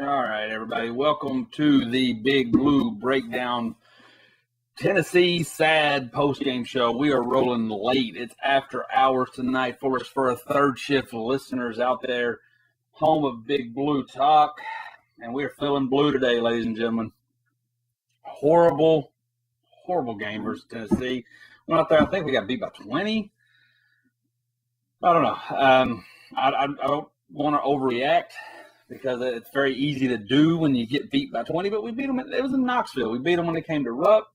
All right, everybody. Welcome to the Big Blue Breakdown Tennessee Sad postgame show. We are rolling late. It's after hours tonight for a third shift listeners out there, home of Big Blue Talk. And we're feeling blue today, ladies and gentlemen. Horrible game versus Tennessee. Went out there, I think we got beat by 20. I don't know. I don't want to overreact, because it's very easy to do when you get beat by 20, but we beat them. It was in Knoxville. We beat them when it came to Rupp.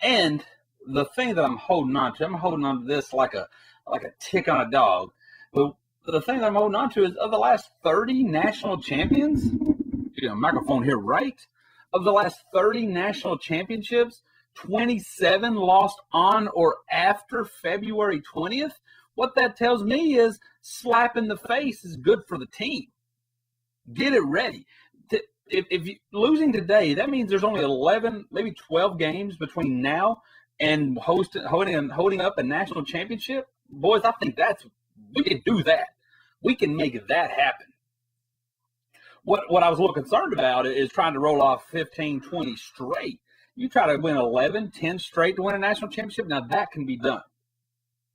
And the thing that I'm holding on to this like a tick on a dog. But the thing that I'm holding on to is, of the last 30 national champions, microphone here, right? Of the last 30 national championships, 27 lost on or after February 20th. What that tells me is slap in the face is good for the team. Get it ready. If you losing today, that means there's only 11, maybe 12 games between now and holding up a national championship. Boys, I think we can do that. We can make that happen. What I was a little concerned about is trying to roll off 15, 20 straight. You try to win 11, 10 straight to win a national championship. Now that can be done.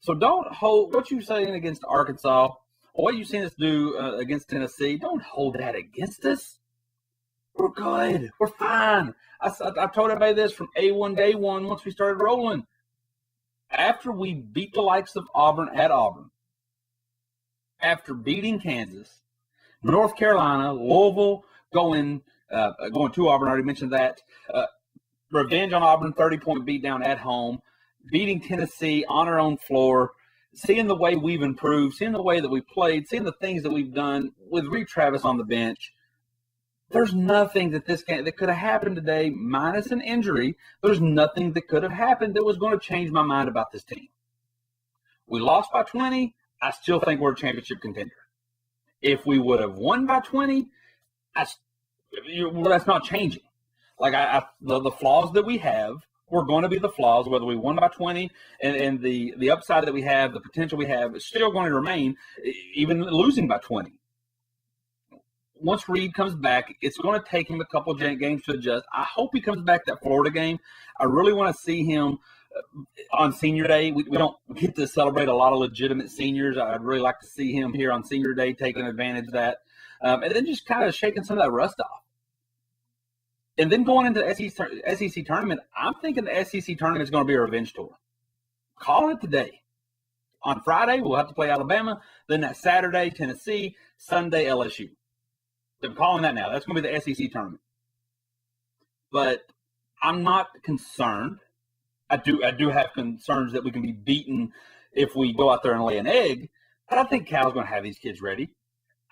So don't hold what you're saying against Arkansas, or what you've seen us do against Tennessee. Don't hold that against us. We're good. We're fine. I've told everybody this from A1 day one once we started rolling. After we beat the likes of Auburn at Auburn, after beating Kansas, North Carolina, Louisville, going to Auburn, I already mentioned that. Revenge on Auburn, 30-point beatdown at home, beating Tennessee on our own floor, seeing the way we've improved, seeing the way that we played, seeing the things that we've done with Reed Travis on the bench. There's nothing that could have happened today, minus an injury. There's nothing that could have happened that was going to change my mind about this team. We lost by 20. I still think we're a championship contender. If we would have won by 20, that's not changing. Like the flaws that we have, we're going to be the flaws, whether we won by 20 and the upside that we have, the potential we have, is still going to remain, even losing by 20. Once Reed comes back, it's going to take him a couple of games to adjust. I hope he comes back that Florida game. I really want to see him on senior day. We don't get to celebrate a lot of legitimate seniors. I'd really like to see him here on senior day taking advantage of that. And then just kind of shaking some of that rust off. And then going into the SEC tournament, I'm thinking the SEC tournament is going to be a revenge tour. Call it today. On Friday, we'll have to play Alabama. Then that Saturday, Tennessee. Sunday, LSU. I'm calling that now. That's going to be the SEC tournament. But I'm not concerned. I do have concerns that we can be beaten if we go out there and lay an egg. But I think Cal's going to have these kids ready.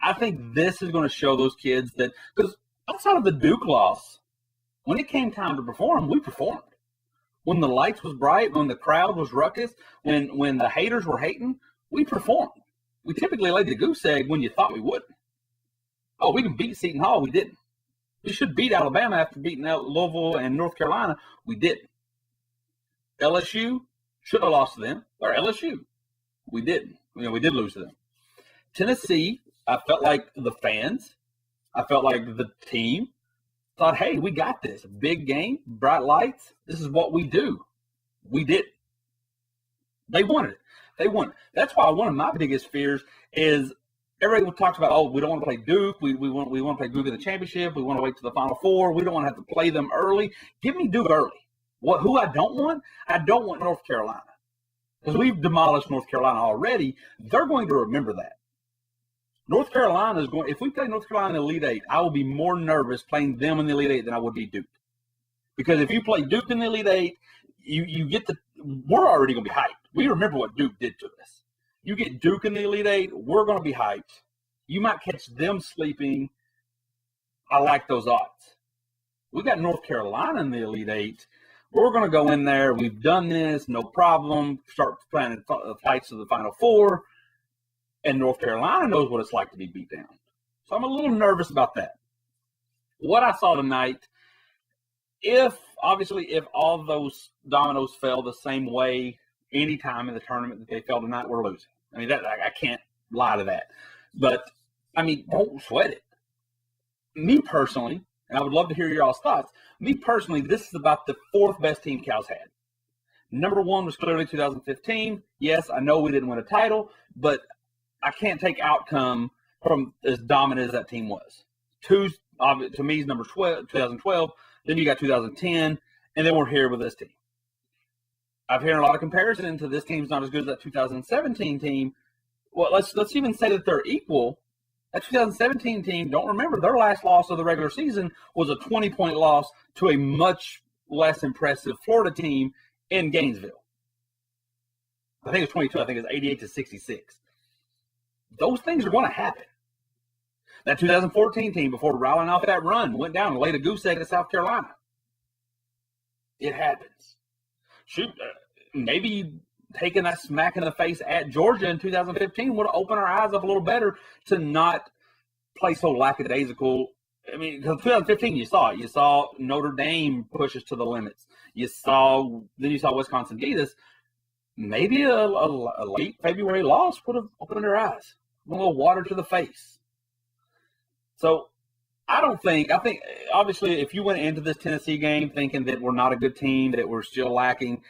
I think this is going to show those kids that, because outside of the Duke loss, when it came time to perform, we performed. When the lights was bright, when the crowd was ruckus, when the haters were hating, we performed. We typically laid the goose egg when you thought we wouldn't. Oh, we can beat Seton Hall. We didn't. We should beat Alabama after beating Louisville and North Carolina. We didn't. LSU should have lost to them. Or LSU. We didn't. We did lose to them. Tennessee, I felt like the fans, I felt like the team thought, hey, we got this. Big game, bright lights. This is what we do. We did. They wanted it. They won it. That's why one of my biggest fears is everybody talks about, oh, we don't want to play Duke. We want to play Duke in the championship. We want to wait to the Final Four. We don't want to have to play them early. Give me Duke early. Who I don't want? I don't want North Carolina. Because we've demolished North Carolina already. They're going to remember that. North Carolina is going, if we play North Carolina in the Elite Eight, I will be more nervous playing them in the Elite Eight than I would be Duke. Because if you play Duke in the Elite Eight, we're already going to be hyped. We remember what Duke did to us. You get Duke in the Elite Eight, we're going to be hyped. You might catch them sleeping. I like those odds. We got North Carolina in the Elite Eight. We're going to go in there. We've done this, no problem. Start planning fights to the Final Four. And North Carolina knows what it's like to be beat down. So I'm a little nervous about that. What I saw tonight, if all those dominoes fell the same way any time in the tournament that they fell tonight, we're losing. I mean, I can't lie to that. But, don't sweat it. me personally, and I would love to hear your all's thoughts. Me personally, this is about the fourth best team Cal's had. Number one was clearly 2015. Yes, I know we didn't win a title, but I can't take outcome from as dominant as that team was. Two, to me, is number 12, 2012. Then you got 2010, and then we're here with this team. I've heard a lot of comparison to this team's not as good as that 2017 team. Well, let's even say that they're equal. That 2017 team, don't remember, their last loss of the regular season was a 20-point loss to a much less impressive Florida team in Gainesville. I think it's 22. I think it's 88-66. Those things are going to happen. That 2014 team, before riling off that run, went down and laid a goose egg to South Carolina. It happens. Shoot, maybe taking that smack in the face at Georgia in 2015 would have opened our eyes up a little better to not play so lackadaisical. I mean, because 2015, you saw it. You saw Notre Dame pushes to the limits. Then you saw Wisconsin beat us. Maybe a late February loss would have opened our eyes. A little water to the face. So I think obviously if you went into this Tennessee game thinking that we're not a good team, that we're still lacking,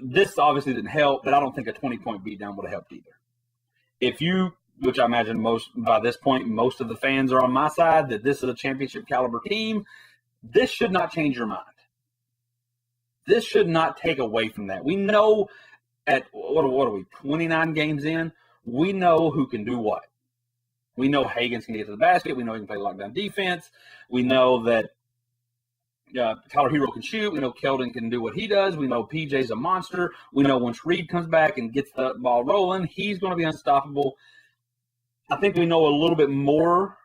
this obviously didn't help, but I don't think a 20-point beatdown would have helped either. Which I imagine by this point, most of the fans are on my side, that this is a championship caliber team, this should not change your mind. This should not take away from that. We know at, what are we, 29 games in, we know who can do what. We know Hagens can get to the basket. We know he can play lockdown defense. We know that Tyler Hero can shoot. We know Keldon can do what he does. We know PJ's a monster. We know once Reed comes back and gets the ball rolling, he's going to be unstoppable. I think we know a little bit more,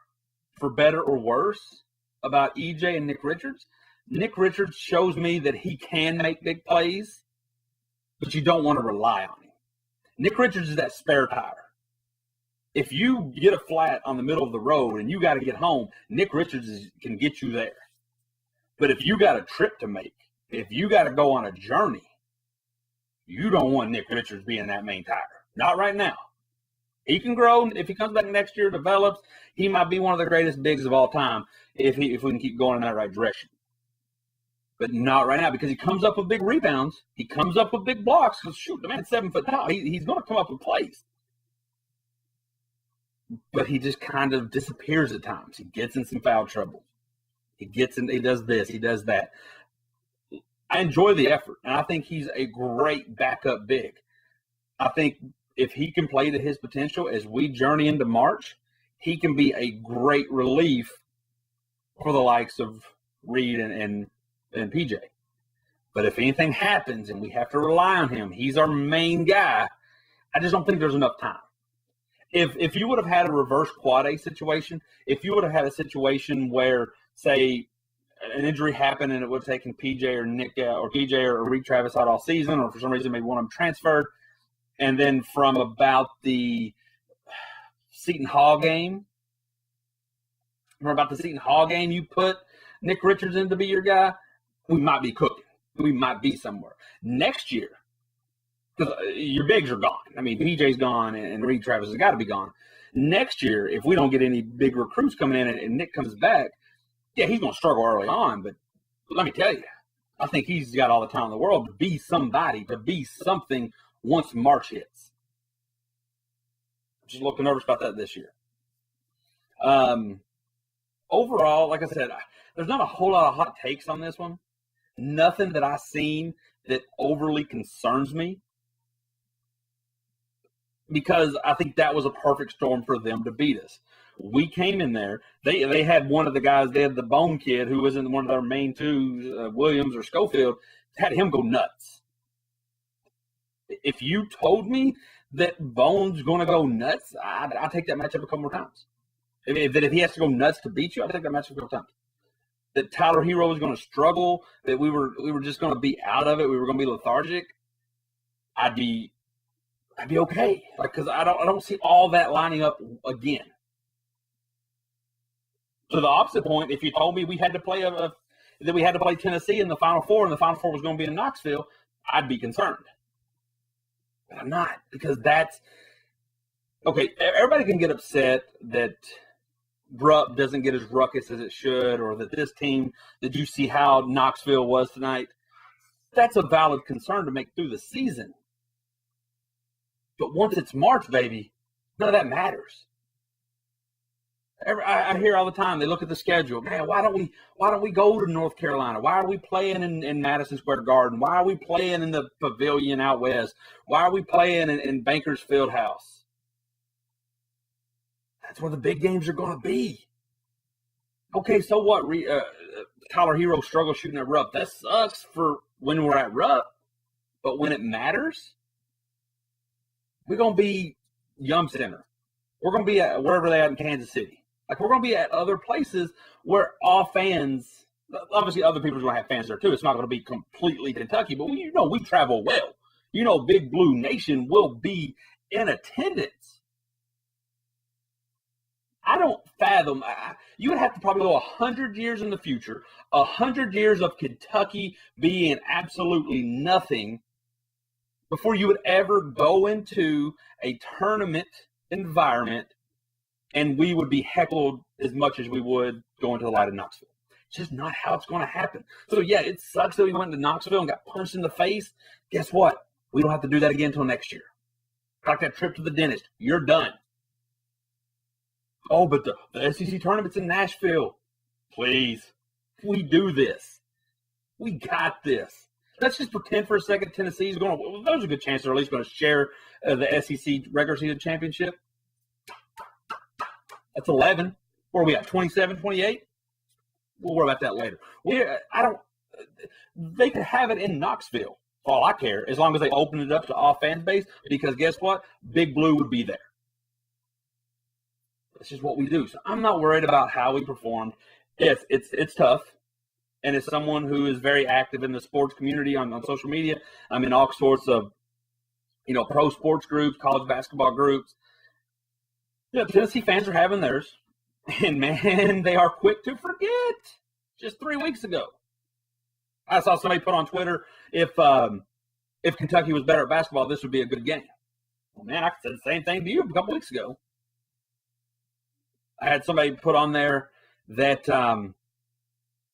for better or worse, about EJ and Nick Richards. Nick Richards shows me that he can make big plays, but you don't want to rely on him. Nick Richards is that spare tire. If you get a flat on the middle of the road and you got to get home, Nick Richards can get you there. But if you got a trip to make, if you got to go on a journey, you don't want Nick Richards being that main tire. Not right now. He can grow. If he comes back next year, develops, he might be one of the greatest bigs of all time if we can keep going in that right direction. But not right now, because he comes up with big rebounds. He comes up with big blocks. Because, shoot, the man's 7 foot tall. He's going to come up with plays. But he just kind of disappears at times. He gets in some foul trouble. He does this, he does that. I enjoy the effort, and I think he's a great backup big. I think if he can play to his potential as we journey into March, he can be a great relief for the likes of Reed and PJ. But if anything happens and we have to rely on him, he's our main guy, I just don't think there's enough time. If you would have had a reverse quad A situation, if you would have had a situation where, say, an injury happened and it would have taken PJ or Nick or PJ or Reed Travis out all season, or for some reason maybe one of them transferred, and then from about the Seton Hall game, you put Nick Richards in to be your guy, we might be cooking. We might be somewhere. Next year, because your bigs are gone. I mean, PJ's gone and Reed Travis has got to be gone. Next year, if we don't get any big recruits coming in and Nick comes back, yeah, he's going to struggle early on. But let me tell you, I think he's got all the time in the world to be somebody, to be something once March hits. I'm just a little nervous about that this year. Overall, like I said, there's not a whole lot of hot takes on this one. Nothing that I've seen that overly concerns me, because I think that was a perfect storm for them to beat us. We came in there. They had one of the guys, they had the Bone kid, who wasn't one of their main two, Williams or Schofield, had him go nuts. If you told me that Bone's going to go nuts, I'd take that matchup a couple more times. If he has to go nuts to beat you, I'd take that matchup a couple times. That Tyler Hero was going to struggle, that we were just going to be out of it, we were going to be lethargic, I'd be okay. Because I don't see all that lining up again. To the opposite point, if you told me we had to play Tennessee in the Final Four, and the Final Four was going to be in Knoxville, I'd be concerned. But I'm not, because that's okay. Everybody can get upset that Rupp doesn't get as ruckus as it should, or that this team, did you see how Knoxville was tonight? That's a valid concern to make through the season. But once it's March, baby, none of that matters. I hear all the time, they look at the schedule. Man, why don't we go to North Carolina? Why are we playing in Madison Square Garden? Why are we playing in the Pavilion out west? Why are we playing in Bankers Fieldhouse? That's where the big games are going to be. Okay, so what? Tyler Hero struggles shooting at Rupp. That sucks for when we're at Rupp. But when it matters, we're going to be Yum Center. We're going to be at wherever they are in Kansas City. Like, we're going to be at other places where all fans, obviously other people are going to have fans there too. It's not going to be completely Kentucky, but we travel well. Big Blue Nation will be in attendance. I don't fathom. You would have to probably go 100 years in the future, 100 years of Kentucky being absolutely nothing before you would ever go into a tournament environment and we would be heckled as much as we would going to the Light of Knoxville. It's just not how it's going to happen. So, yeah, it sucks that we went to Knoxville and got punched in the face. Guess what? We don't have to do that again until next year. Like that trip to the dentist. You're done. Oh, but the SEC tournament's in Nashville. Please. We do this. We got this. Let's just pretend for a second Tennessee's going to – well, there's a good chance they're at least going to share the SEC regular season championship. That's 11. Where are we at, 27, 28? We'll worry about that later. They could have it in Knoxville, for all I care, as long as they open it up to all fan base, because guess what? Big Blue would be there. That's just what we do. So I'm not worried about how we performed. Yes, it's tough. And as someone who is very active in the sports community on social media, I'm in all sorts of, pro sports groups, college basketball groups. Tennessee fans are having theirs. And, man, they are quick to forget. Just 3 weeks ago, I saw somebody put on Twitter, if Kentucky was better at basketball, this would be a good game. Well, man, I said the same thing to you a couple weeks ago. I had somebody put on there that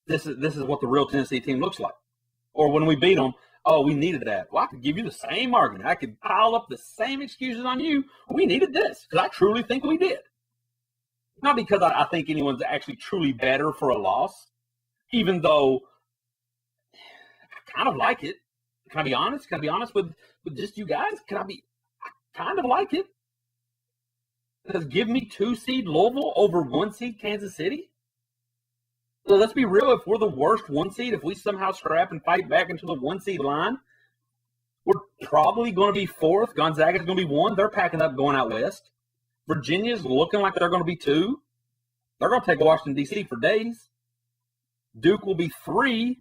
this is what the real Tennessee team looks like. Or when we beat them, oh, we needed that. Well, I could give you the same argument. I could pile up the same excuses on you. We needed this because I truly think we did. Not because I think anyone's actually truly better for a loss, even though I kind of like it. Can I be honest? Can I be honest with just you guys? I kind of like it. Because give me 2-seed Louisville over 1-seed Kansas City? So let's be real. If we're the worst 1 seed, if we somehow scrap and fight back into the 1-seed line, we're probably going to be 4th. Gonzaga's going to be 1. They're packing up going out west. Virginia's looking like they're going to be 2. They're going to take Washington, D.C. for days. Duke will be 3.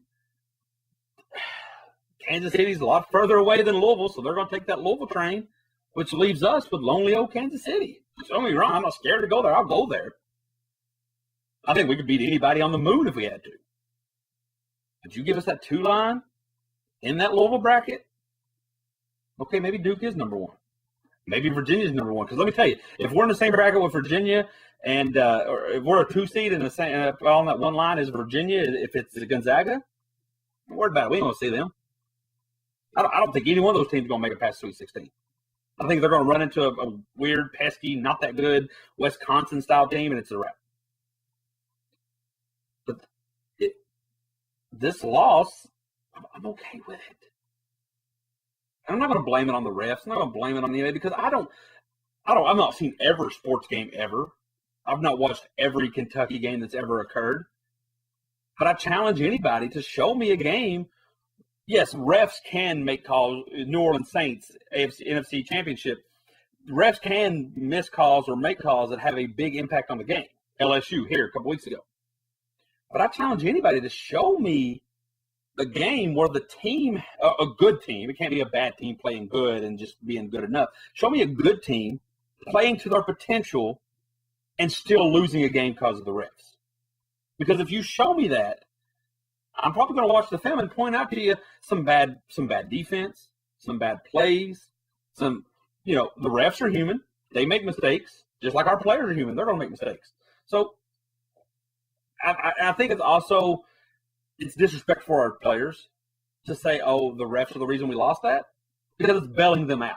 Kansas City's a lot further away than Louisville, so they're going to take that Louisville train, which leaves us with lonely old Kansas City. Don't get me wrong, I'm not scared to go there. I'll go there. I think we could beat anybody on the moon if we had to. But you give us that 2 line in that Louisville bracket, okay, maybe Duke is number 1. Maybe Virginia's number 1. Because let me tell you, if we're in the same bracket with Virginia and or if we're a 2 seed in the same on that one line as Virginia, if it's Gonzaga, don't worry about it. We ain't going to see them. I don't think any one of those teams is going to make it past Sweet 16. I think they're going to run into a weird, pesky, not that good Wisconsin-style team, and it's a wrap. But this loss, I'm okay with it. I'm not going to blame it on the refs. I'm not going to blame it on anybody because I've not seen every sports game ever. I've not watched every Kentucky game that's ever occurred. But I challenge anybody to show me a game. Yes, refs can make calls. New Orleans Saints, NFC Championship. Refs can miss calls or make calls that have a big impact on the game. LSU here a couple weeks ago. But I challenge anybody to show me a game where the team, a good team, it can't be a bad team playing good and just being good enough. Show me a good team playing to their potential and still losing a game because of the refs. Because if you show me that, I'm probably going to watch the film and point out to you some bad defense, some bad plays, the refs are human. They make mistakes, just like our players are human. They're going to make mistakes. So I think it's disrespect for our players to say, oh, the refs are the reason we lost that, because it's bailing them out.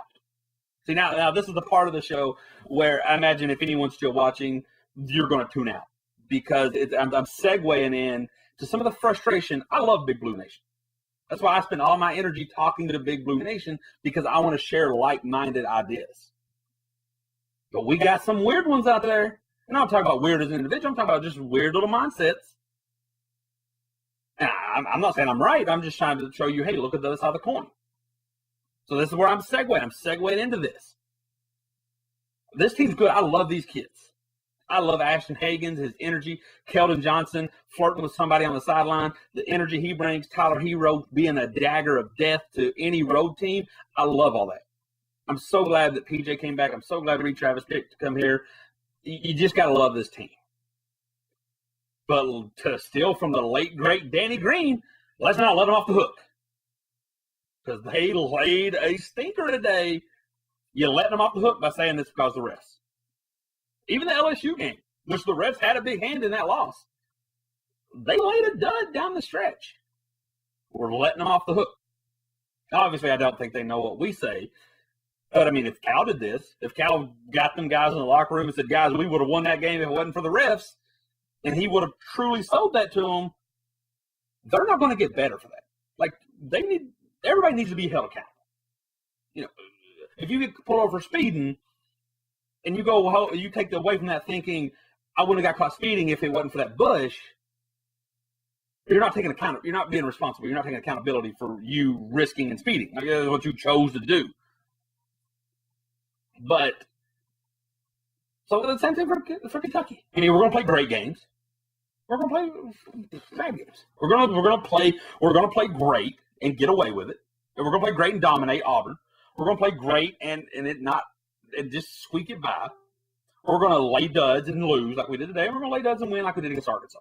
See, now this is the part of the show where I imagine if anyone's still watching, you're going to tune out, because I'm segueing in to some of the frustration. I love Big Blue Nation. That's why I spend all my energy talking to the Big Blue Nation, because I want to share like-minded ideas. But we got some weird ones out there. And I'm talking about weird as an individual. I'm talking about just weird little mindsets. And I'm not saying I'm right. I'm just trying to show you, hey, look at the other side of the coin. So this is where I'm segueing. I'm segueing into this. This team's good. I love these kids. I love Ashton Hagans, his energy. Keldon Johnson flirting with somebody on the sideline. The energy he brings. Tyler Hero being a dagger of death to any road team. I love all that. I'm so glad that PJ came back. I'm so glad Reed Travis picked to come here. You just got to love this team. But to steal from the late, great Danny Green, let's not let them off the hook. Because they laid a stinker today. You letting them off the hook by saying this because of the refs. Even the LSU game, which the refs had a big hand in that loss, they laid a dud down the stretch. We're letting them off the hook. Obviously, I don't think they know what we say. But, I mean, if Cal did this, if Cal got them guys in the locker room and said, guys, we would have won that game if it wasn't for the refs, and he would have truly sold that to them, they're not going to get better for that. Like, everybody needs to be held accountable. You know, if you get pulled over for speeding and you go, well, you take away from that thinking, I wouldn't have got caught speeding if it wasn't for that bush, you're not taking account. You're not being responsible. You're not taking accountability for you risking and speeding. Like, that's what you chose to do. But so the same thing for Kentucky. I mean, we're going to play great games. We're going to play bad games. We're going to play great and get away with it. And we're going to play great and dominate Auburn. We're going to play great and just squeak it by. We're going to lay duds and lose like we did today. We're going to lay duds and win like we did against Arkansas.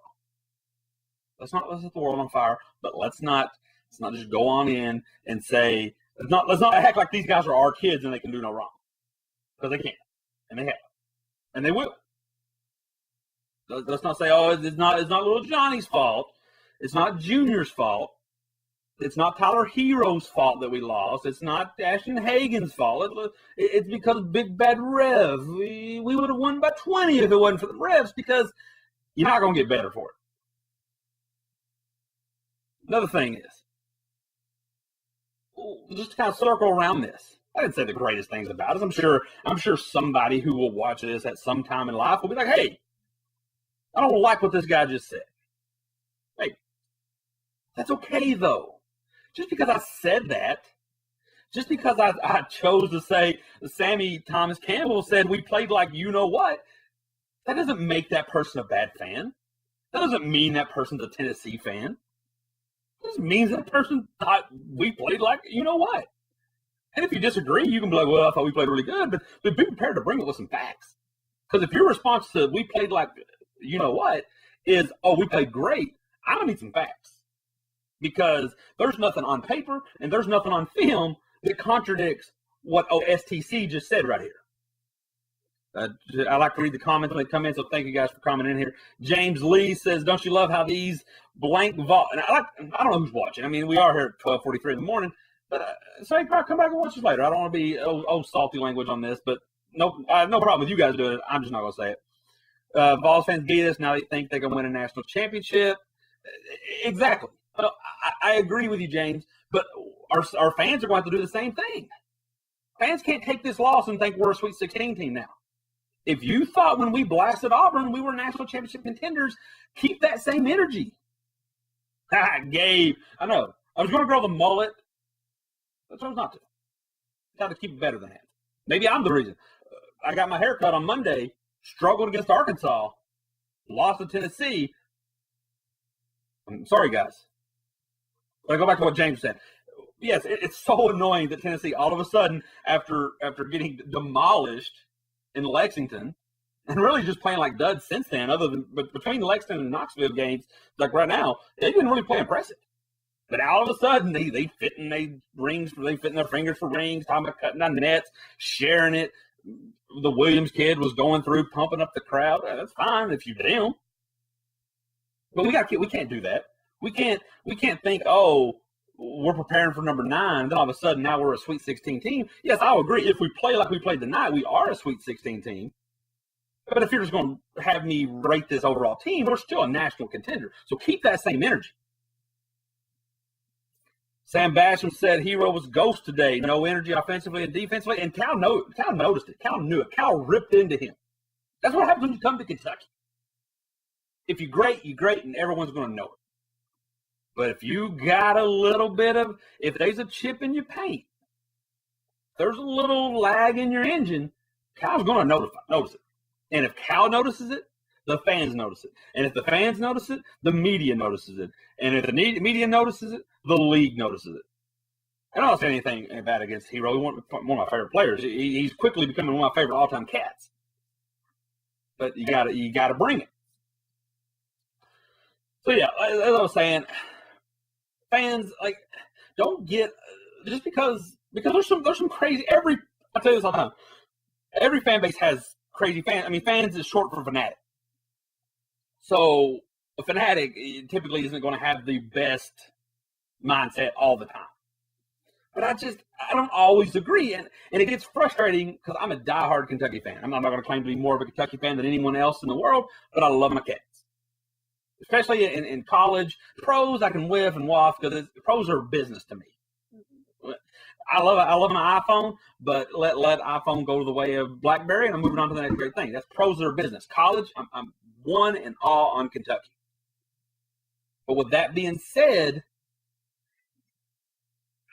Let's set the world on fire, but let's not just go on in and say let's not act like these guys are our kids and they can do no wrong. Because they can, and they have, and they will. Let's not say, oh, it's not little Johnny's fault. It's not Junior's fault. It's not Tyler Hero's fault that we lost. It's not Ashton Hagen's fault. It's because of Big Bad Rev. We would have won by 20 if it wasn't for the refs, because you're not going to get better for it. Another thing is, just to kind of circle around this. I didn't say the greatest things about it. I'm sure somebody who will watch this at some time in life will be like, hey, I don't like what this guy just said. Hey, that's okay, though. Just because I said that, just because I chose to say Sammy Thomas Campbell said we played like you know what, that doesn't make that person a bad fan. That doesn't mean that person's a Tennessee fan. It just means that person thought we played like you know what. And if you disagree, you can be like, well, I thought we played really good, but be prepared to bring it with some facts. Because if your response to we played like you know what is, oh, we played great, I'm going to need some facts. Because there's nothing on paper and there's nothing on film that contradicts what OSTC just said right here. I like to read the comments when they come in, so thank you guys for commenting in here. James Lee says, don't you love how these blank vault, and I don't know who's watching. I mean, we are here at 12:43 in the morning. But say, come back and watch this later. I don't want to be salty language on this, but I have no problem with you guys doing it. I'm just not going to say it. Vols fans beat us. Now they think they can win a national championship. Exactly. I agree with you, James, but our fans are going to have to do the same thing. Fans can't take this loss and think we're a Sweet 16 team now. If you thought when we blasted Auburn we were national championship contenders, keep that same energy. Gabe, I know. I was going to grow the mullet. I chose not to. Got to keep it better than that. Maybe I'm the reason. I got my hair cut on Monday, struggled against Arkansas, lost to Tennessee. I'm sorry, guys. But I go back to what James said. Yes, it's so annoying that Tennessee, all of a sudden, after getting demolished in Lexington, and really just playing like duds since then, but between the Lexington and Knoxville games, like right now, they didn't really play impressive. But all of a sudden, they fit in their fingers for rings, talking about cutting down nets, sharing it. The Williams kid was going through, pumping up the crowd. That's fine if you do. But we can't do that. We can't think, oh, we're preparing for number 9, and then all of a sudden now we're a Sweet 16 team. Yes, I'll agree. If we play like we played tonight, we are a Sweet 16 team. But if you're just going to have me rate this overall team, we're still a national contender. So keep that same energy. Sam Basham said Hero was ghost today. No energy offensively and defensively. And Cal noticed it. Cal knew it. Cal ripped into him. That's what happens when you come to Kentucky. If you're great, and everyone's going to know it. But if you got a little bit of, if there's a chip in your paint, there's a little lag in your engine, Cal's going to notice it. And if Cal notices it, the fans notice it. And if the fans notice it, the media notices it. And if the media notices it, the league notices it. I don't say anything bad against Hero. He's one of my favorite players. He's quickly becoming one of my favorite all-time cats. But you gotta bring it. So yeah, as I was saying, fans don't get just because there's some crazy. I tell you this all the time. Every fan base has crazy fans. I mean, fans is short for fanatic. So a fanatic typically isn't going to have the best mindset all the time. But I don't always agree, and it gets frustrating because I'm a diehard Kentucky fan. I'm not going to claim to be more of a Kentucky fan than anyone else in the world, but I love my Cats. Especially in college, pros I can whiff and waft because pros are business to me. I love my iPhone, but let iPhone go to the way of BlackBerry, and I'm moving on to the next great thing. That's pros that are business. College, I'm one and all on Kentucky. But with that being said,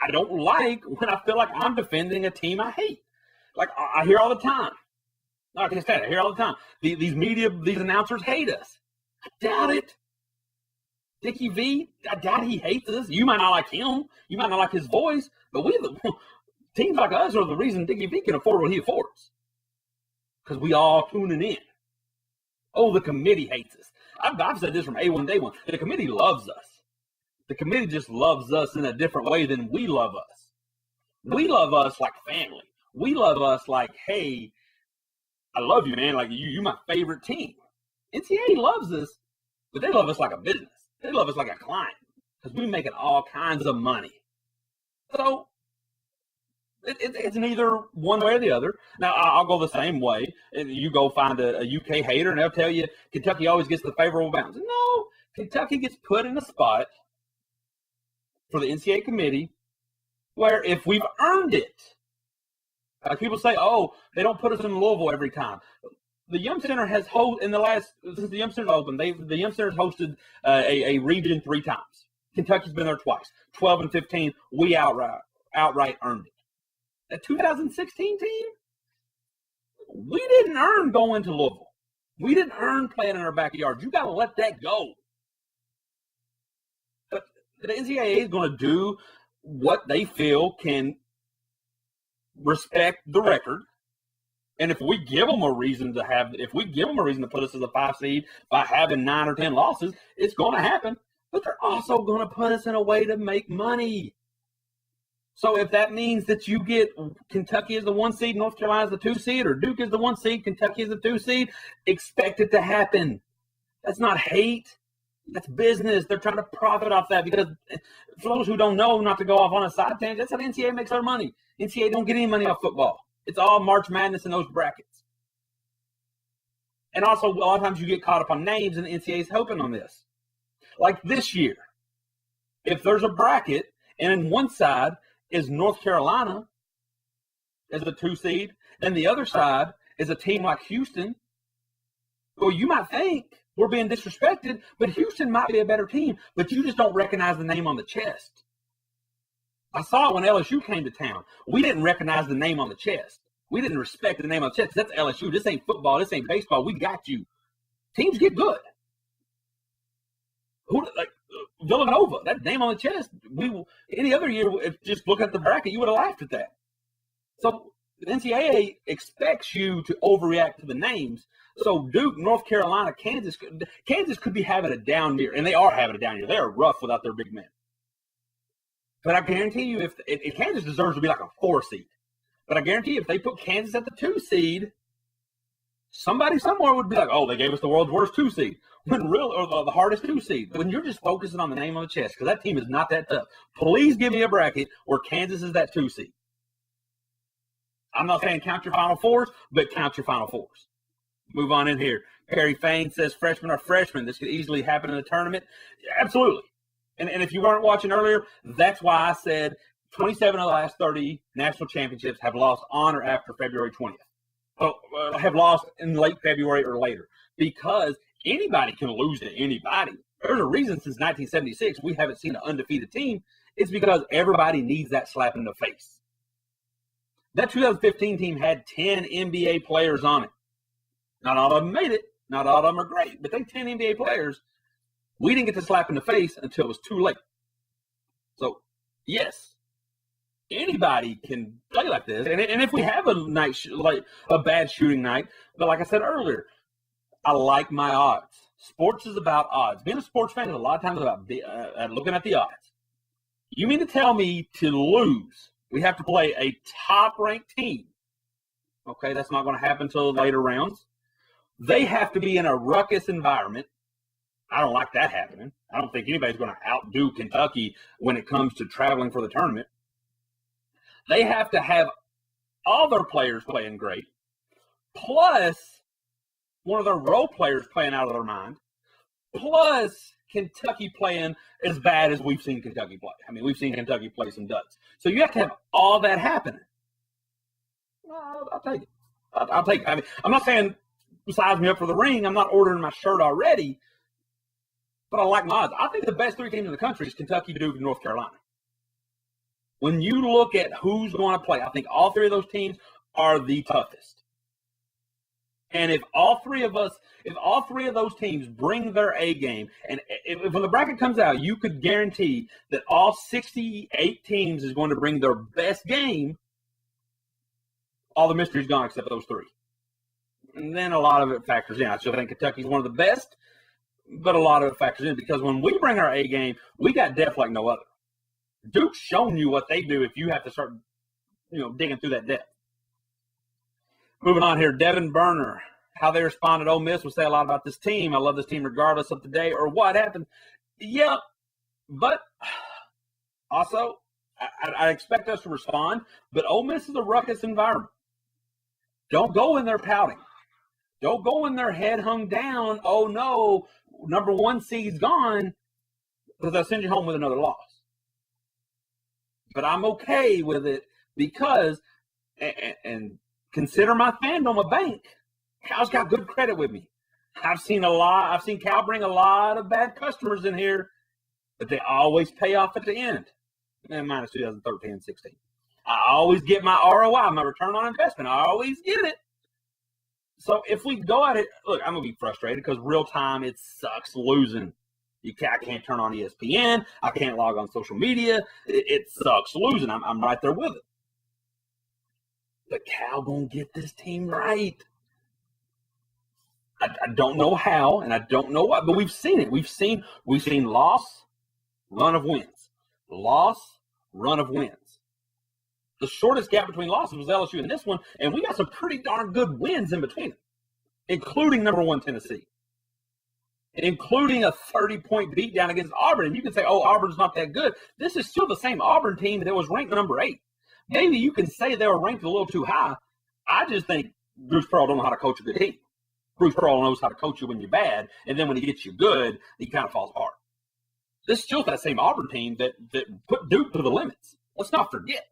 I don't like when I feel like I'm defending a team I hate. Like I hear all the time. Like I said, I hear all the time. These announcers hate us. I doubt it. Dickie V, I doubt he hates us. You might not like him. You might not like his voice. But teams like us are the reason Dickie V can afford what he affords. Because we all tuning in. Oh, the committee hates us. I've said this from A1 day one. The committee loves us. The committee just loves us in a different way than we love us. We love us like family. We love us like, hey, I love you, man. Like, you my favorite team. NCAA loves us, but they love us like a business. They love us like a client because we're making all kinds of money. So it's neither one way or the other. Now, I'll go the same way. You go find a UK hater, and they'll tell you Kentucky always gets the favorable bounce. No, Kentucky gets put in a spot for the NCAA committee where if we've earned it, like people say, oh, they don't put us in Louisville every time. The Yum Center has since the Yum Center's open, the Yum Center's hosted a region 3 times. Kentucky's been there twice. 12 and 15, we outright earned it. That 2016 team, we didn't earn going to Louisville. We didn't earn playing in our backyard. You got to let that go. But the NCAA is going to do what they feel can respect the record. And if we give them a reason to put us as a 5 seed by having 9 or 10 losses, it's going to happen. But they're also going to put us in a way to make money. So if that means that you get Kentucky as the 1 seed, North Carolina as the 2 seed, or Duke is the 1 seed, Kentucky is the 2 seed, expect it to happen. That's not hate. That's business. They're trying to profit off that because for those who don't know, not to go off on a side tangent, that's how the NCAA makes their money. NCAA don't get any money off football. It's all March Madness in those brackets. And also, a lot of times you get caught up on names, and the NCAA is hoping on this. Like this year, if there's a bracket, and in one side is North Carolina as the 2 seed, and the other side is a team like Houston, well, you might think we're being disrespected, but Houston might be a better team, but you just don't recognize the name on the chest. I saw it when LSU came to town. We didn't recognize the name on the chest. We didn't respect the name on the chest. That's LSU. This ain't football. This ain't baseball. We got you. Teams get good. Villanova, that name on the chest. Any other year, if just look at the bracket, you would have laughed at that. So the NCAA expects you to overreact to the names. So Duke, North Carolina, Kansas could be having a down year, and they are having a down year. They are rough without their big men. But I guarantee you, if Kansas deserves to be like a 4 seed, but I guarantee you, if they put Kansas at the 2 seed, somebody somewhere would be like, oh, they gave us the world's worst 2 seed, when real or the hardest 2 seed. When you're just focusing on the name on the chest, because that team is not that tough. Please give me a bracket where Kansas is that 2 seed. I'm not saying count your Final Fours, but count your Final Fours. Move on in here. Perry Fain says freshmen are freshmen. This could easily happen in a tournament. Absolutely. And if you weren't watching earlier, that's why I said 27 of the last 30 national championships have lost on or after February 20th. Have lost in late February or later, because anybody can lose to anybody. There's a reason since 1976 we haven't seen an undefeated team. It's because everybody needs that slap in the face. That 2015 team had 10 NBA players on it. Not all of them made it. Not all of them are great, but they 10 NBA players. We didn't get the slap in the face until it was too late. So, yes, anybody can play like this. And if we have a night, like a bad shooting night, but like I said earlier, I like my odds. Sports is about odds. Being a sports fan is a lot of times about looking at the odds. You mean to tell me to lose, we have to play a top-ranked team? Okay, that's not going to happen until later rounds. They have to be in a ruckus environment. I don't like that happening. I don't think anybody's going to outdo Kentucky when it comes to traveling for the tournament. They have to have all their players playing great, plus one of their role players playing out of their mind, plus Kentucky playing as bad as we've seen Kentucky play. I mean, we've seen Kentucky play some duds. So you have to have all that happening. Well, I'll take it. I'll take it. I mean, I'm not saying size me up for the ring. I'm not ordering my shirt already. But I like my odds. I think the best 3 teams in the country is Kentucky, Duke, and North Carolina. When you look at who's going to play, I think all 3 of those teams are the toughest. And if all 3 of those teams bring their A game, and if when the bracket comes out, you could guarantee that all 68 teams is going to bring their best game, all the mystery's gone except those 3. And then a lot of it factors in. I still think Kentucky's one of the best, but a lot of it factors in because when we bring our A game, we got depth like no other. Duke's shown you what they do if you have to start, digging through that depth. Moving on here, Devin Burner. How they responded to Ole Miss will say a lot about this team. I love this team regardless of the day or what happened. Yeah, but also I expect us to respond, but Ole Miss is a ruckus environment. Don't go in there pouting. Don't go in there head hung down. Oh, no, number 1 seed's gone because they'll send you home with another loss. But I'm okay with it because, and consider my fandom a bank. Cal's got good credit with me. I've seen Cal bring a lot of bad customers in here, but they always pay off at the end. And minus 2013 and 16. I always get my ROI, my return on investment. I always get it. So if we go at it, look, I'm going to be frustrated because real time, it sucks losing. I can't turn on ESPN. I can't log on social media. It sucks losing. I'm right there with it. But Cal going to get this team right. I don't know how, and I don't know what, but we've seen it. We've seen loss, run of wins. Loss, run of wins. The shortest gap between losses was LSU in this one, and we got some pretty darn good wins in between them, including number 1 Tennessee, including a 30-point beatdown against Auburn. And you can say, oh, Auburn's not that good. This is still the same Auburn team that was ranked number 8. Maybe you can say they were ranked a little too high. I just think Bruce Pearl don't know how to coach a good team. Bruce Pearl knows how to coach you when you're bad, and then when he gets you good, he kind of falls apart. This is still that same Auburn team that put Duke to the limits. Let's not forget.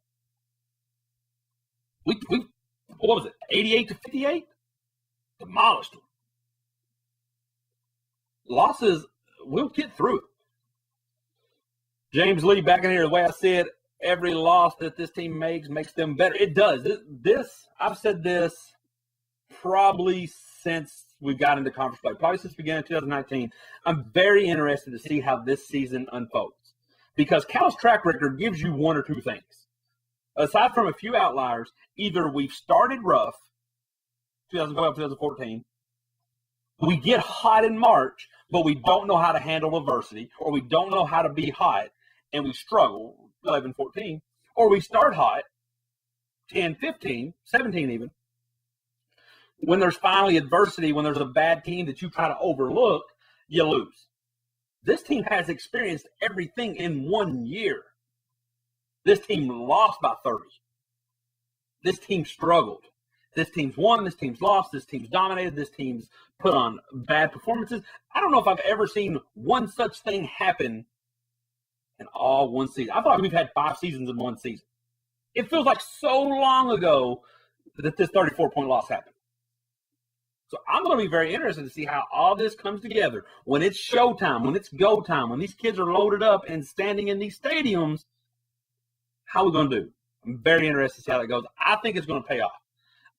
We what was it, 88-58? Demolished them. Losses, we'll get through it. James Lee back in here, the way I said, every loss that this team makes them better. It does. I've said this probably since we got into conference play, probably since the beginning of 2019. I'm very interested to see how this season unfolds because Cal's track record gives you 1 or 2 things. Aside from a few outliers, either we've started rough, 2012, 2014, we get hot in March, but we don't know how to handle adversity, or we don't know how to be hot, and we struggle, 11, 14, or we start hot, 10, 15, 17 even, when there's finally adversity, when there's a bad team that you try to overlook, you lose. This team has experienced everything in 1 year. This team lost by 30. This team struggled. This team's won. This team's lost. This team's dominated. This team's put on bad performances. I don't know if I've ever seen one such thing happen in all one season. I thought we've had 5 seasons in one season. It feels like so long ago that this 34-point loss happened. So I'm going to be very interested to see how all this comes together. When it's showtime, when it's go time, when these kids are loaded up and standing in these stadiums, how are we going to do? I'm very interested to see how that goes. I think it's going to pay off.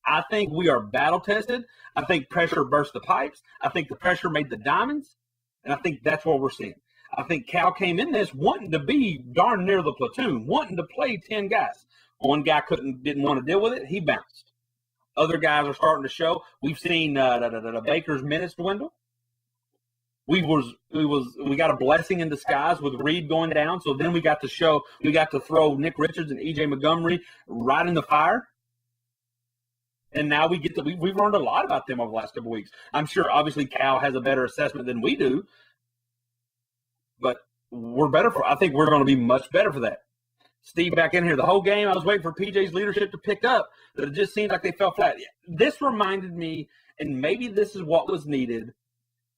I think we are battle-tested. I think pressure burst the pipes. I think the pressure made the diamonds. And I think that's what we're seeing. I think Cal came in this wanting to be darn near the platoon, wanting to play 10 guys. One guy didn't want to deal with it. He bounced. Other guys are starting to show. We've seen Baker's minutes dwindle. We got a blessing in disguise with Reed going down. So then we got to throw Nick Richards and EJ Montgomery right in the fire. And now we've learned a lot about them over the last couple of weeks. I'm sure obviously Cal has a better assessment than we do. But I think we're going to be much better for that. Steve back in here. The whole game, I was waiting for PJ's leadership to pick up, but it just seems like they fell flat. This reminded me, and maybe this is what was needed,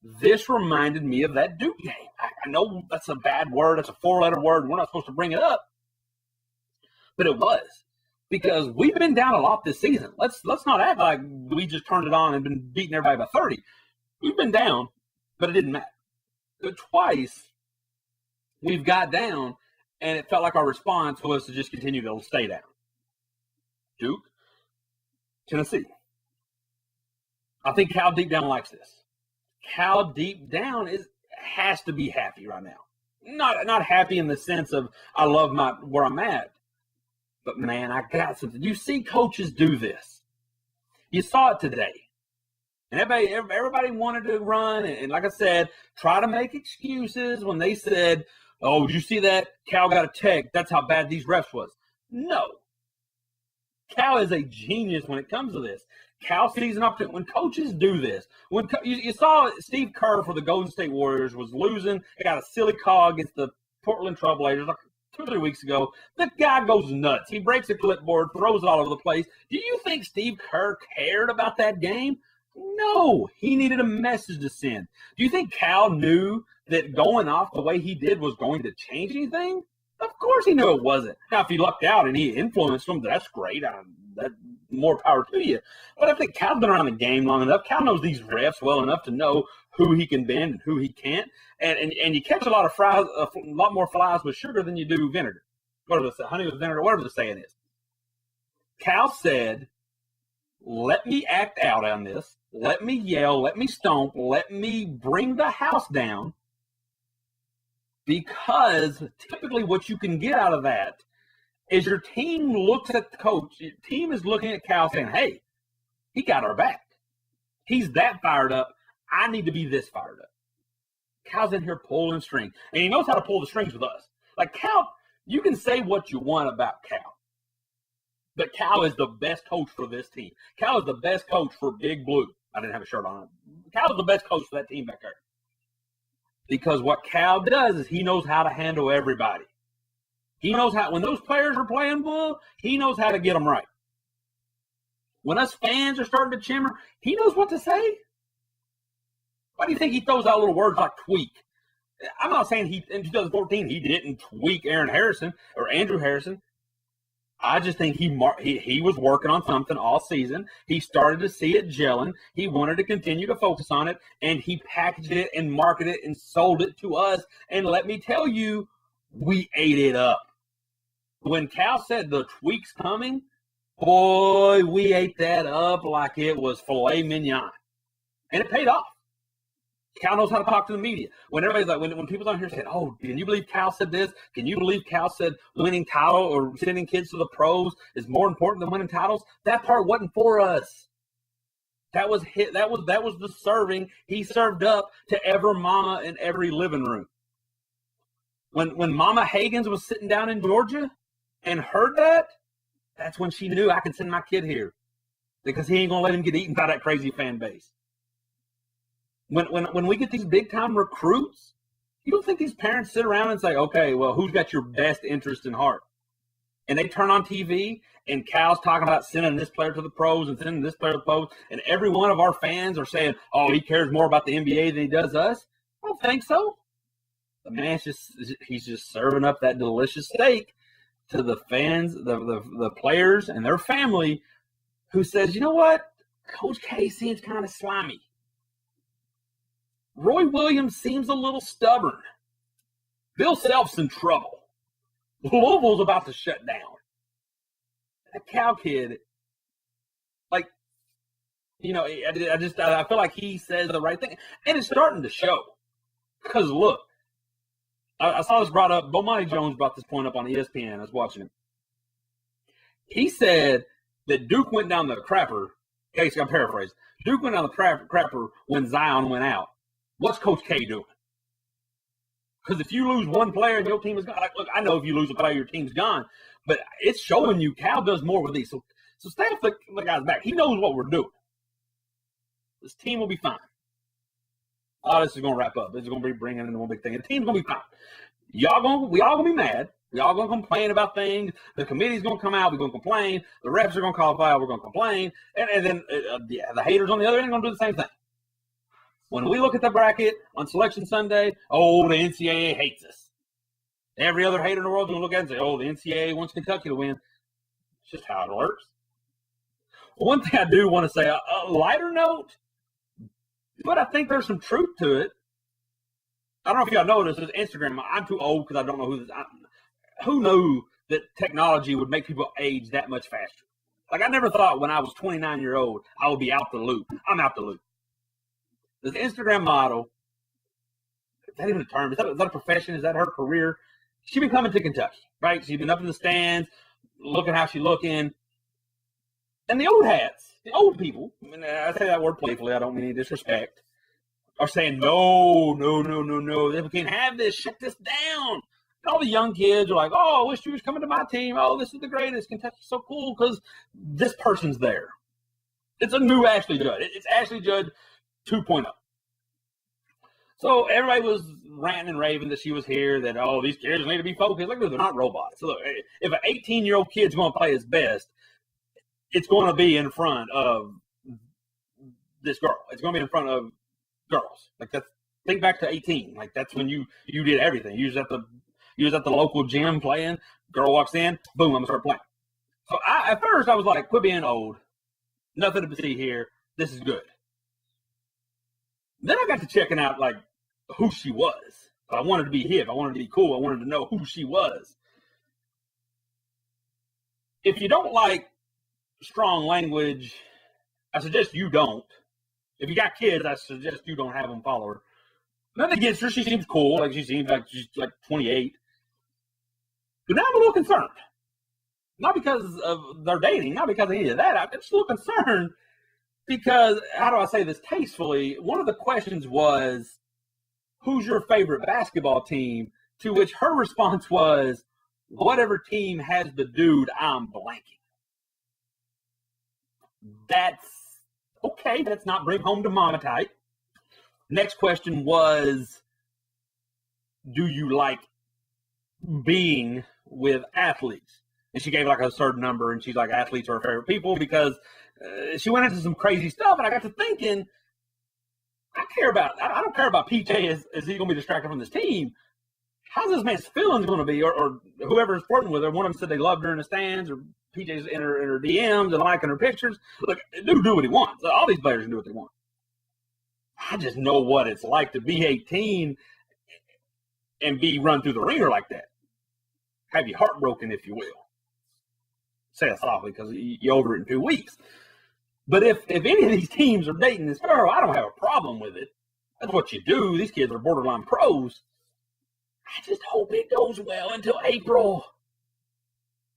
this reminded me of that Duke game. I know that's a bad word. That's a 4-letter word. We're not supposed to bring it up. But it was. Because we've been down a lot this season. Let's not act like we just turned it on and been beating everybody by 30. We've been down, but it didn't matter. But twice, we've got down, and it felt like our response was to just continue to stay down. Duke, Tennessee. I think Cal deep down likes this. Cal deep down has to be happy right now. Not happy in the sense of I love where I'm at. But man, I got something. You see coaches do this. You saw it today. And everybody wanted to run and like I said, try to make excuses when they said, oh, did you see that? Cal got a tech. That's how bad these refs was. No. Cal is a genius when it comes to this. Cal sees an opportunity. When coaches do this, you saw Steve Kerr for the Golden State Warriors was losing. They got a silly call against the Portland Trailblazers like 2 or 3 weeks ago. The guy goes nuts. He breaks a clipboard, throws it all over the place. Do you think Steve Kerr cared about that game? No. He needed a message to send. Do you think Cal knew that going off the way he did was going to change anything? Of course he knew it wasn't. Now, if he lucked out and he influenced them, that's great. That more power to you. But I think Cal's been around the game long enough. Cal knows these refs well enough to know who he can bend and who he can't. And you catch a lot more flies with sugar than you do vinegar. Whatever the honey with vinegar, whatever the saying is. Cal said, let me act out on this. Let me yell. Let me stomp. Let me bring the house down. Because typically what you can get out of that is your team looks at the coach. Your team is looking at Cal saying, hey, he got our back. He's that fired up. I need to be this fired up. Cal's in here pulling strings. And he knows how to pull the strings with us. Like Cal, you can say what you want about Cal. But Cal is the best coach for this team. Cal is the best coach for Big Blue. I didn't have a shirt on. Cal is the best coach for that team back there. Because what Cal does is he knows how to handle everybody. He knows how, when those players are playing bull, he knows how to get them right. When us fans are starting to chimmer, he knows what to say. Why do you think he throws out little words like tweak? I'm not saying in 2014 he didn't tweak Aaron Harrison or Andrew Harrison. I just think he was working on something all season. He started to see it gelling. He wanted to continue to focus on it, and he packaged it and marketed it and sold it to us. And let me tell you, we ate it up. When Cal said the tweak's coming, boy, we ate that up like it was filet mignon. And it paid off. Cal knows how to talk to the media. When everybody's like, when people on here say, oh, can you believe Cal said this? Can you believe Cal said winning title or sending kids to the pros is more important than winning titles? That part wasn't for us. That was the serving he served up to every mama in every living room. When Mama Hagans was sitting down in Georgia and heard that, that's when she knew I can send my kid here. because he ain't going to let him get eaten by that crazy fan base. When we get these big-time recruits, you don't think these parents sit around and say, okay, well, who's got your best interest in heart? And they turn on TV, and Cal's talking about sending this player to the pros and sending this player to the pros, and every one of our fans are saying, oh, he cares more about the NBA than he does us. I don't think so. The man's he's just serving up that delicious steak to the fans, the players, and their family, who says, you know what? Coach K seems kind of slimy. Roy Williams seems a little stubborn. Bill Self's in trouble. Louisville's about to shut down. That Cal kid, like, you know, I feel like he says the right thing. And it's starting to show. Because, look, I saw this brought up. Bomani Jones brought this point up on ESPN. I was watching him. He said that Duke went down the crapper. Case, I'm paraphrasing. Duke went down the crapper when Zion went out. What's Coach K doing? Because if you lose one player and your team is gone, look, I know if you lose a player, your team's gone. But it's showing you Cal does more with these. So stay off the guy's back. He knows what we're doing. This team will be fine. Oh, this is going to wrap up. This is going to be bringing in one big thing. The team's going to be fine. We all going to be mad. We all going to complain about things. The committee's going to come out. We're going to complain. The refs are going to call foul. We're going to complain. And then the haters on the other end are going to do the same thing. When we look at the bracket on Selection Sunday, oh, the NCAA hates us. Every other hater in the world is going to look at it and say, oh, the NCAA wants Kentucky to win. It's just how it works. One thing I do want to say, a lighter note, but I think there's some truth to it. I don't know if y'all know this. Is Instagram. I'm too old because I don't know who this. Who knew that technology would make people age that much faster? Like, I never thought when I was 29 years old I would be out the loop. I'm out the loop. This Instagram model, is that even a term? Is that a profession? Is that her career? She's been coming to Kentucky, right? She's been up in the stands, looking how she's looking. And the old hats, the old people, and I say that word playfully, I don't mean any disrespect, are saying, no, we can't have this, shut this down. And all the young kids are like, oh, I wish you was coming to my team. Oh, this is the greatest. Kentucky's so cool because this person's there. It's a new Ashley Judd. It's Ashley Judd 2.0. So everybody was ranting and raving that she was here, that, oh, these kids need to be focused. Like, they're not robots. So look, if an 18-year-old kid's going to play his best, it's going to be in front of this girl. It's going to be in front of girls. Like, that's, think back to 18. Like, that's when you did everything. You was at the local gym playing. Girl walks in, boom, I'm going to start playing. So at first I was like, quit being old. Nothing to see here. This is good. Then I got to checking out, like, who she was. I wanted to be hip. I wanted to be cool. I wanted to know who she was. If you don't like strong language, I suggest you don't. If you got kids, I suggest you don't have them follow her. Nothing against her. She seems cool. Like, she seems like she's like 28. But now I'm a little concerned. Not because of their dating. Not because of any of that. I'm just a little concerned because, how do I say this tastefully? One of the questions was, who's your favorite basketball team? To which her response was, whatever team has the dude I'm blanking. That's okay. That's not bring home to mama type. Next question was, do you like being with athletes? And she gave like a certain number, and she's like, athletes are her favorite people because she went into some crazy stuff. And I got to thinking, I don't care about PJ. Is he going to be distracted from this team? How's this man's feelings going to be? Or whoever's flirting with her. One of them said they loved her in the stands, or PJ's in her DMs and liking her pictures. Look, dude, do what he wants. All these players can do what they want. I just know what it's like to be 18 and be run through the ringer like that. Have you heartbroken, if you will. Say it softly because you're over it in 2 weeks. But if any of these teams are dating this girl, I don't have a problem with it. That's what you do. These kids are borderline pros. I just hope it goes well until April.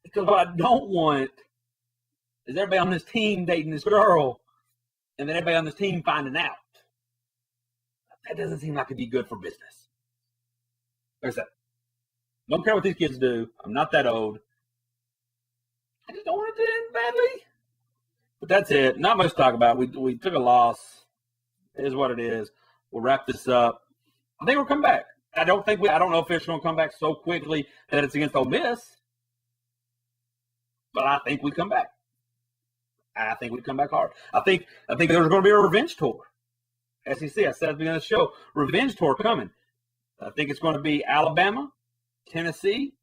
Because what I don't want is everybody on this team dating this girl and then everybody on this team finding out. That doesn't seem like it'd be good for business. Like I said, don't care what these kids do. I'm not that old. I just don't want it to end badly. But that's it. Not much to talk about. We took a loss. It is what it is. We'll wrap this up. I think we'll come back. I don't know if it's going to come back so quickly that it's against Ole Miss. But I think we come back. I think we come back hard. I think there's going to be a revenge tour. SEC, I said at the beginning of the show, revenge tour coming. I think it's going to be Alabama, Tennessee,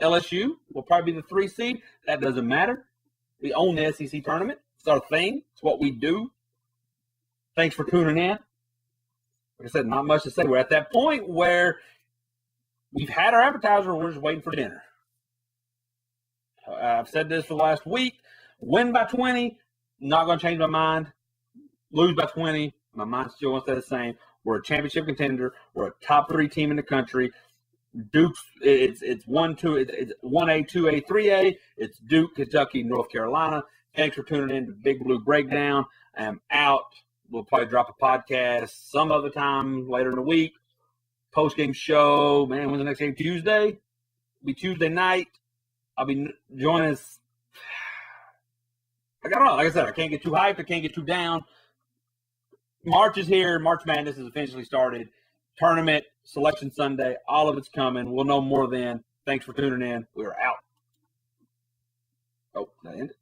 LSU will probably be the 3 seed. That doesn't matter. We own the SEC tournament. It's our thing. It's what we do. Thanks for tuning in. Like I said, not much to say. We're at that point where we've had our appetizer. We're just waiting for dinner. I've said this for the last week. Win by 20, not going to change my mind. Lose by 20, my mind still wants to stay the same. We're a championship contender. We're a top 3 team in the country. Duke's it's 1-2, it's 1A, 2A, 3A. It's Duke, Kentucky, North Carolina. Thanks for tuning in to Big Blue Breakdown. I'm out. We'll probably drop a podcast some other time later in the week. Post-game show. Man, when's the next game? Tuesday? It'll be Tuesday night. I'll be joining us. I don't know. Like I said, I can't get too hyped. I can't get too down. March is here. March Madness has officially started. Tournament, Selection Sunday, all of it's coming. We'll know more then. Thanks for tuning in. We're out. Oh, that ended.